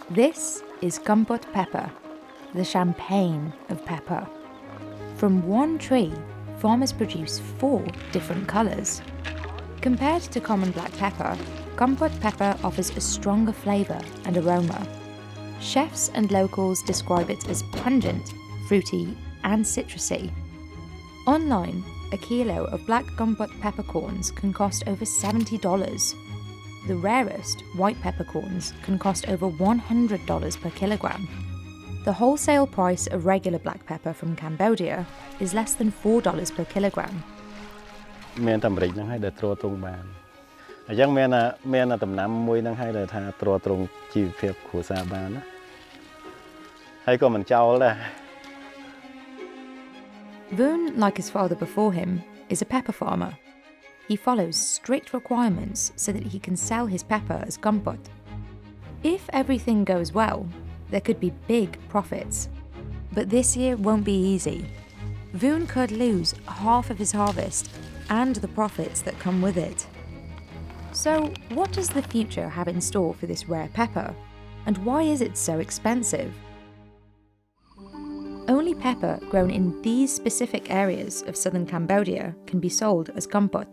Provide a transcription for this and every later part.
This is Kampot pepper, the champagne of pepper. From one tree, farmers produce 4 different colours. Compared to common black pepper, Kampot pepper offers a stronger flavour and aroma. Chefs and locals describe it as pungent, fruity and citrusy. Online, a kilo of black Kampot peppercorns can cost over $70. The rarest, white peppercorns, can cost over $100 per kilogram. The wholesale price of regular black pepper from Cambodia is less than $4 per kilogram. មានតែម្រេចហ្នឹងហើយដែលទ្រទ្រង់បានអញ្ចឹងមានដំណាំមួយហ្នឹងហើយដែលថាទ្រទ្រង់ជីវភាពគ្រួសារបានណាហើយក៏មិនចោលដែរ Voon, like his father before him, is a pepper farmer. He follows strict requirements so that he can sell his pepper as kampot. If everything goes well, there could be big profits. But this year won't be easy. Voon could lose half of his harvest and the profits that come with it. So, what does the future have in store for this rare pepper? And why is it so expensive? Only pepper grown in these specific areas of southern Cambodia can be sold as kampot.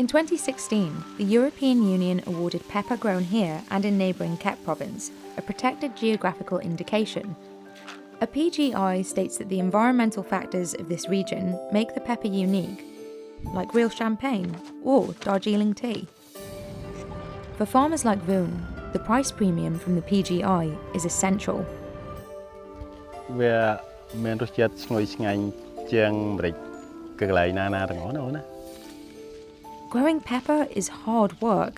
In 2016, the European Union awarded pepper grown here and in neighbouring Kep province a protected geographical indication. A PGI states that the environmental factors of this region make the pepper unique, like real champagne or Darjeeling tea. For farmers like Voon, the price premium from the PGI is essential. វាមានរសជាតិឈ្ងុយឆ្ងាញ់ជាងម្រេចកន្លែងណាទាំងអស់ណាអូនណា Growing pepper is hard work.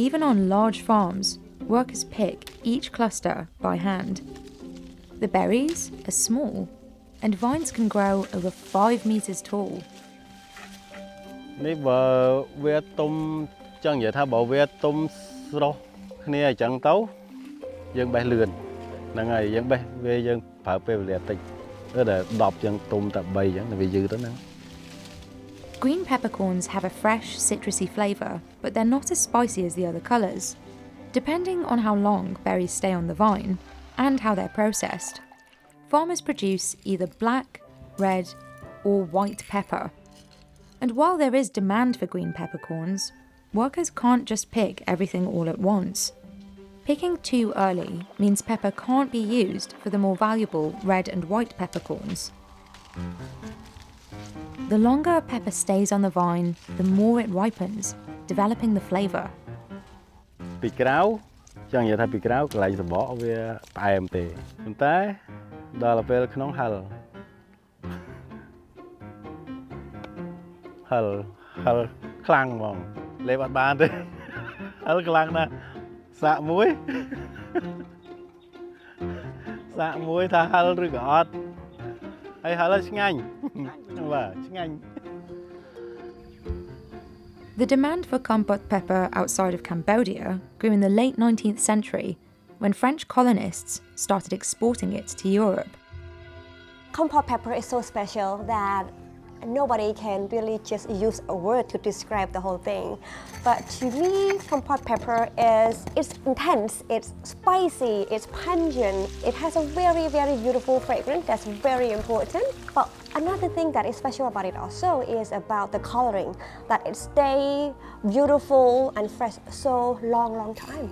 Even on large farms, workers pick each cluster by hand. The berries are small, and vines can grow over 5 meters tall. នេះបើវាទុំចឹងនិយាយថាបើវាទុំស្រស់គ្នាអញ្ចឹងទៅយើងបេះលឿនហ្នឹងហើយយើងបេះវាយើងប្រើពេលវេលាតិចតែ10ចឹងទុំតែ3ចឹងវាយឺតទៅហ្នឹង Green peppercorns have a fresh, citrusy flavour, but they're not as spicy as the other colours. Depending on how long berries stay on the vine and how they're processed, farmers produce either black, red, or white pepper. And while there is demand for green peppercorns, workers can't just pick everything all at once. Picking too early means pepper can't be used for the more valuable red and white peppercorns. The longer a pepper stays on the vine, the more it ripens, developing the flavour. ពីក្រៅចឹងនិយាយថាពីក្រៅកន្លែងសបកវាផ្អែមទេប៉ុន្តែដល់ពេលក្នុងហិលខ្លាំងហ្មងលេបអត់បានទេហិលខ្លាំងណាស់សាក់មួយថាហិលឬក៏អត់ហើយហិលឆ្ងាញ់បាទឆ្ងាញ់ The demand for Kampot pepper outside of Cambodia grew in the late 19th century when French colonists started exporting it to Europe. Kampot pepper is so special that nobody can really just use a word to describe the whole thing. But to me, Kampot pepper it's intense, it's spicy, it's pungent. It has a very, very beautiful fragrance that's very important. But another thing that is special about it also is about the coloring, that it stays beautiful and fresh so long time.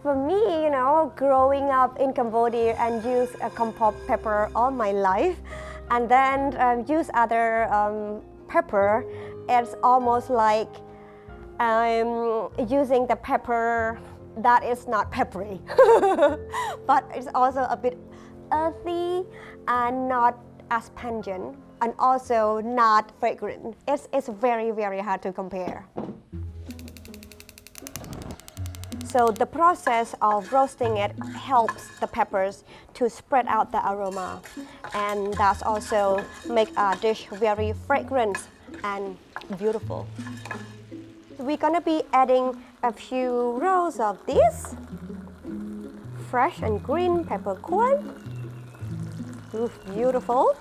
For me, growing up in Cambodia and use a Kampot pepper all my life, and then use other pepper, it's almost like using the pepper that is not peppery, but it's also a bit earthy and not as pungent, and also not fragrant. It's very, very hard to compare. So the process of roasting it helps the peppers to spread out the aroma, and that's also make a dish very fragrant and beautiful. We're gonna be adding a few rows of this fresh and green peppercorn. Ooh, beautiful,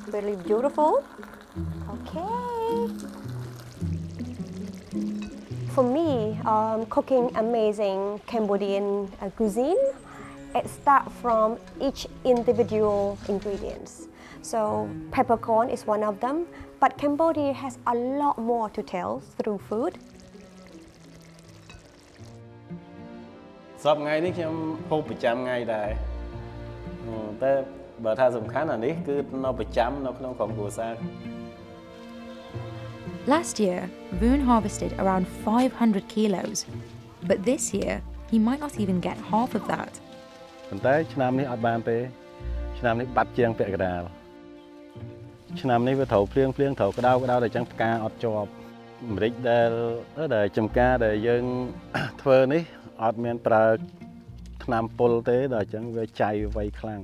really beautiful. Okay. For me, cooking amazing Cambodian cuisine, it starts from each individual ingredients. So peppercorn is one of them, but Cambodia has a lot more to tell through food. សពថ្ងៃនេះខ្ញុំហូបប្រចាំថ្ងៃដែរតែបើថាសំខាន់អានេះគឺនៅប្រចាំនៅក្នុងក្រុមគ្រួសារ Last year, Voon harvested around 500 kilos, but this year he might not even get half of that. ប៉ុន្តែឆ្នាំនេះអត់បានទេឆ្នាំនេះបាត់ជាងពាក់កណ្ដាលឆ្នាំនេះវាត្រូវភ្លៀងត្រូវក្តៅតែអញ្ចឹងផ្កាអត់ជាប់អាមេរិកដែលចំការដែលយើងធ្វើនេះអត់មានប្រើថ្នាំពុលទេដល់អញ្ចឹងវាចៃវៃខ្លាំង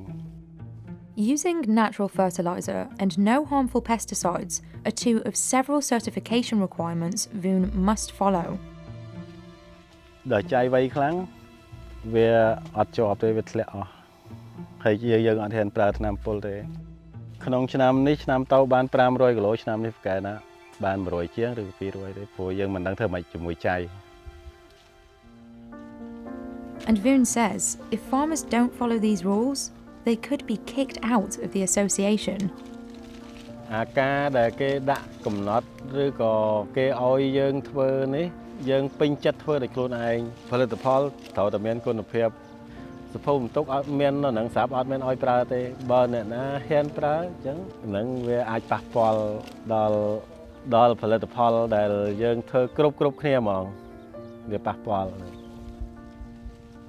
Using natural fertilizer and no harmful pesticides are two of several certification requirements Voon must follow. ដល់ចៃវៃខ្លាំងវាអត់ជាប់ទេវាធ្លាក់អស់ហើយយើងអត់ហ៊ានប្រើថ្នាំពុលទេក្នុងឆ្នាំនេះឆ្នាំទៅបាន500គីឡូឆ្នាំនេះប្រកែណាបាន100ជាងឬ200ទេព្រោះយើងមិនដឹងធ្វើម៉េចជាមួយចៃ And Voon says if farmers don't follow these rules, they could be kicked out of the association. អាការដែលគេដាក់កំណត់ឬក៏គេឲ្យយើងធ្វើនេះយើងពេញចិត្តធ្វើដោយខ្លួនឯងផលិតផលត្រូវតែមានគុណភាពសភៅបន្ទុកអត់មាននៅនឹងស្រាប់អត់មានឲ្យប្រើទេបើអ្នកណាហ៊ានប្រើអញ្ចឹងនឹងវាអាចប៉ះពាល់ដល់ផលិតផលដែលយើងធ្វើគ្រប់គ្នាហ្មងវាប៉ះពាល់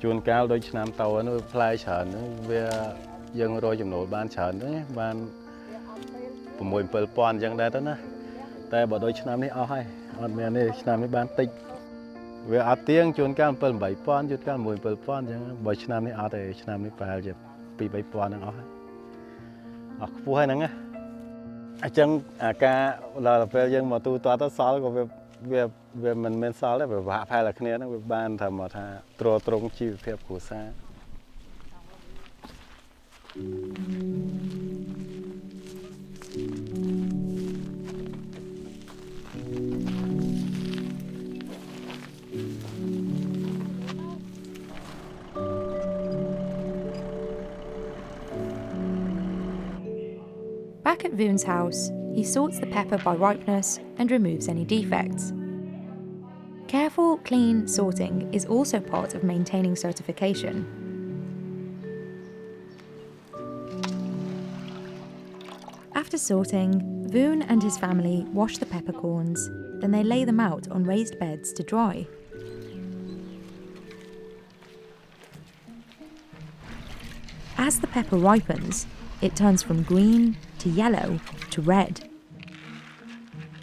ជួនកាលដូចឆ្នាំតោនោះផ្លែច្រើនវាយើងរកចំណូលបានច្រើនទេបាន6-7ពាន់អញ្ចឹងដែរទៅណាតែបើដូចឆ្នាំនេះអស់ហើយអត់មានទេឆ្នាំនេះបានតិចវាអត់ទៀងជួនកាល7-8ពាន់ជួនកាល6-7ពាន់អញ្ចឹងបើឆ្នាំនេះអត់ទេឆ្នាំនេះប្រហែលជា2-3ពាន់ហ្នឹងអស់ហើយអស់ខ្ពស់ហើយហ្នឹងណាអញ្ចឹងអាការដល់ពេលយើងមកទូទាត់ទៅសល់ក៏វាមិនមែនសល់ទេវាប្រហាក់ប្រហែលតែគ្នាហ្នឹងវាបានថាមកថាទ្រទ្រង់ជីវភាពគ្រួសារ Back at Voon's house, he sorts the pepper by ripeness and removes any defects. Careful, clean sorting is also part of maintaining certification. After sorting, Voon and his family wash the peppercorns, then they lay them out on raised beds to dry. As the pepper ripens, it turns from green to yellow to red.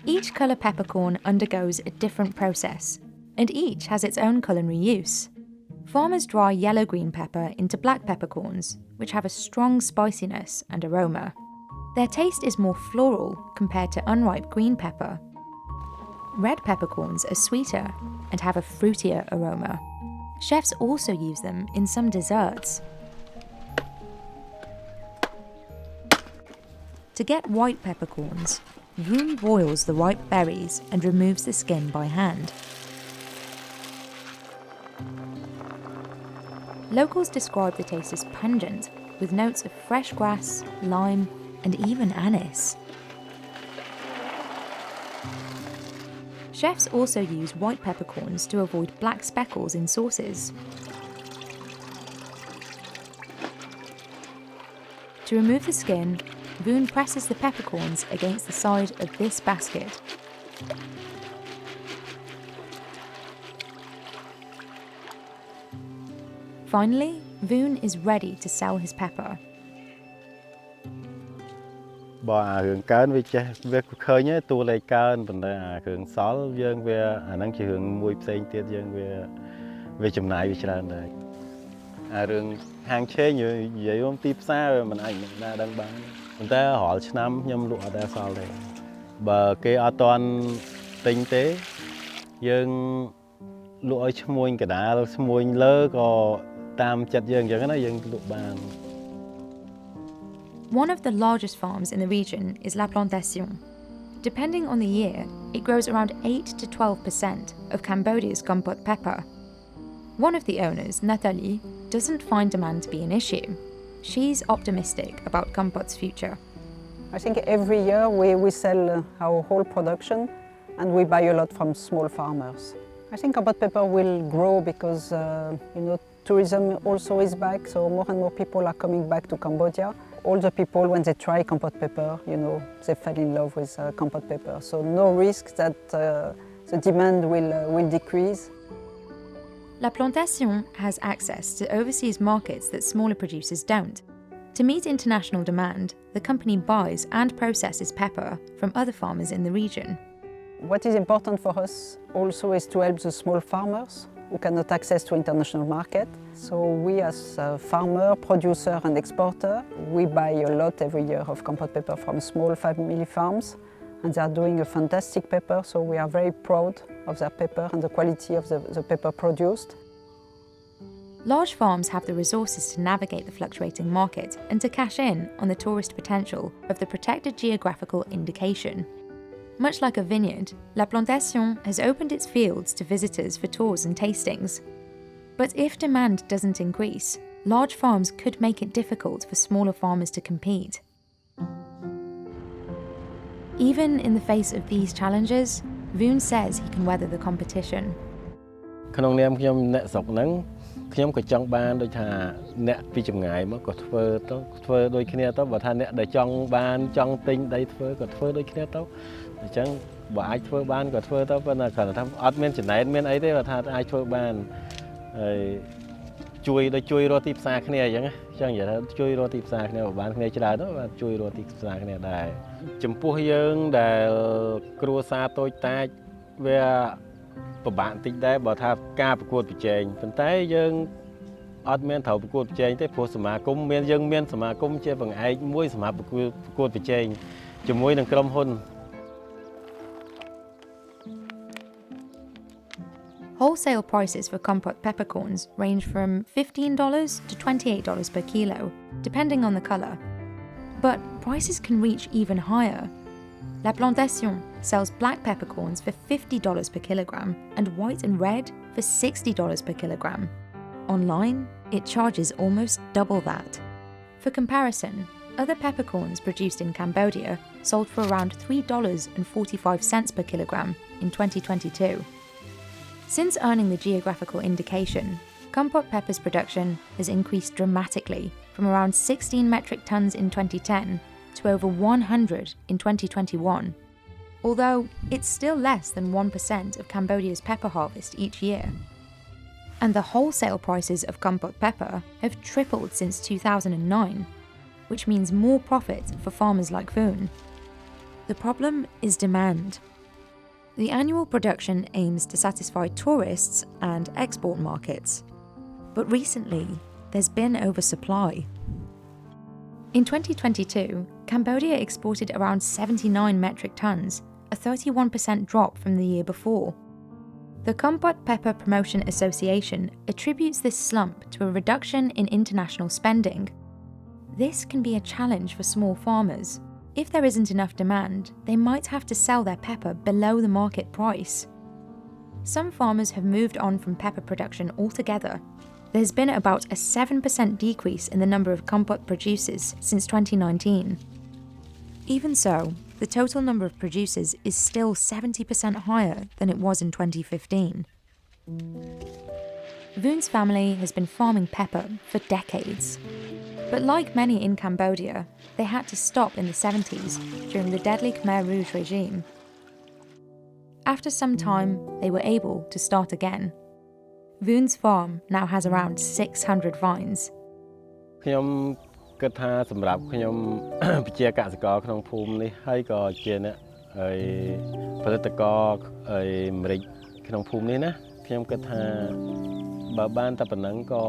Each colour peppercorn undergoes a different process, and each has its own culinary use. Farmers dry yellow-green pepper into black peppercorns, which have a strong spiciness and aroma. Their taste is more floral compared to unripe green pepper. Red peppercorns are sweeter and have a fruitier aroma. Chefs also use them in some desserts. To get white peppercorns, Voon boils the ripe berries and removes the skin by hand. Locals describe the taste as pungent, with notes of fresh grass, lime, and even anise. Chefs also use white peppercorns to avoid black speckles in sauces. To remove the skin, Voon presses the peppercorns against the side of this basket. Finally, Voon is ready to sell his pepper. បើអារឿងកើនវាចេះវាឃើញទេតួលេខកើនប៉ុន្តែអារឿងសល់យើងវាអាហ្នឹងជារឿងមួយផ្សេងទៀតយើងវាចំណាយវាច្រើនដែរអារឿងហាងឆេងនិយាយមកទីផ្សារវាមិនអាចណាដឹងបានប៉ុន្តែរាល់ឆ្នាំខ្ញុំលក់អត់ដែរសល់ទេបើគេអត់ទាន់ទិញទេយើងលក់ឲ្យឈ្មួញកដាលឈ្មួញលើក៏តាមចិត្តយើងអញ្ចឹងណាយើងលក់បាន One of the largest farms in the region is La Plantation. Depending on the year, it grows around 8 to 12% of Cambodia's Kampot pepper. One of the owners, Nathalie, doesn't find demand to be an issue. She's optimistic about Kampot's future. I think every year we sell our whole production and we buy a lot from small farmers. I think Kampot pepper will grow because tourism also is back, so more and more people are coming back to Cambodia. All the people, when they try Kampot pepper, they fell in love with Kampot pepper. So no risk that the demand will decrease. La Plantation has access to overseas markets that smaller producers don't. To meet international demand, the company buys and processes pepper from other farmers in the region. What is important for us also is to help the small farmers who cannot access to international market. So we as a farmer, producer and exporter, we buy a lot every year of Kampot pepper from small family farms, and they are doing a fantastic pepper, so we are very proud of their pepper and the quality of the pepper produced. Large farms have the resources to navigate the fluctuating market and to cash in on the tourist potential of the protected geographical indication. Much like a vineyard, La Plantation has opened its fields to visitors for tours and tastings. But if demand doesn't increase, large farms could make it difficult for smaller farmers to compete. Even in the face of these challenges, Voon says he can weather the competition. ក្នុងនាមខ្ញុំអ្នកស្រុកហ្នឹងខ្ញុំក៏ចង់បានដូចថាអ្នកពីចម្ងាយមកក៏ធ្វើដូចគ្នាទៅបើថាអ្នកដែលចង់បានចង់ទិញដីធ្វើក៏ធ្វើដូចគ្នាទៅអញ្ចឹងបើអាចធ្វើបានក៏ធ្វើទៅប៉ុន្តែគ្រាន់តែថាអត់មានចំណែនមានអីទេបើថាអាចធ្វើបានហើយជួយរកទីផ្សារគ្នាអញ្ចឹងចឹងនិយាយថាជួយរកទីផ្សារគ្នាបើបានគ្នាច្រើនទៅបាទជួយរកទីផ្សារគ្នាដែរចំពោះយើងដែលគ្រួសារតូចតាចវាពិបាកបន្តិចដែរបើថាការប្រកួតប្រជែងប៉ុន្តែយើងអត់មានត្រូវប្រកួតប្រជែងទេព្រោះសមាគមយើងមានសមាគមជាបង្អែកមួយសម្រាប់ប្រកួតប្រជែងជាមួយនឹងក្រុមហ៊ុន Wholesale prices for Kampot peppercorns range from $15 to $28 per kilo, depending on the colour. But prices can reach even higher. La Plantation sells black peppercorns for $50 per kilogram and white and red for $60 per kilogram. Online, it charges almost double that. For comparison, other peppercorns produced in Cambodia sold for around $3.45 per kilogram in 2022. Since earning the geographical indication, Kampot pepper's production has increased dramatically from around 16 metric tons in 2010 to over 100 in 2021, although it's still less than 1% of Cambodia's pepper harvest each year. And the wholesale prices of Kampot pepper have tripled since 2009, which means more profit for farmers like Voon. The problem is demand. The annual production aims to satisfy tourists and export markets. But recently, there's been oversupply. In 2022, Cambodia exported around 79 metric tons, a 31% drop from the year before. The Kampot Pepper Promotion Association attributes this slump to a reduction in international spending. This can be a challenge for small farmers. If there isn't enough demand, they might have to sell their pepper below the market price. Some farmers have moved on from pepper production altogether. There's been about a 7% decrease in the number of Kampot producers since 2019. Even so, the total number of producers is still 70% higher than it was in 2015. Voon's family has been farming pepper for decades. But like many in Cambodia, they had to stop in the 70s during the deadly Khmer Rouge regime. After some time, they were able to start again. Voon's farm now has around 600 vines. ខ្ញុំគិតថាសម្រាប់ខ្ញុំប្រជាកសិករក្នុងភូមិនេះហើយក៏ជាអ្នកផលិតករម្រេចក្នុងភូមិនេះណាខ្ញុំគិតថាបើបានតែប៉ុណ្ណឹងក៏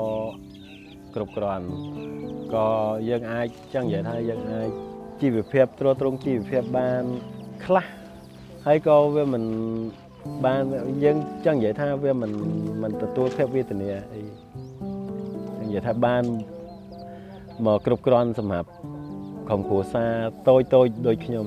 គ្រប់គ្រាន់ក៏យើងអាចចឹងនិយាយថាយើងអាចជីវភាពទ្រទ្រង់ជីវភាពបានខ្លះហើយក៏វាមិនបានយើងចឹងនិយាយថាវាមិនទទួលភាពវេទនាអីចឹងនិយាយថាបានមកគ្រប់គ្រាន់សម្រាប់ក្រុមគ្រួសារតូចដូចខ្ញុំ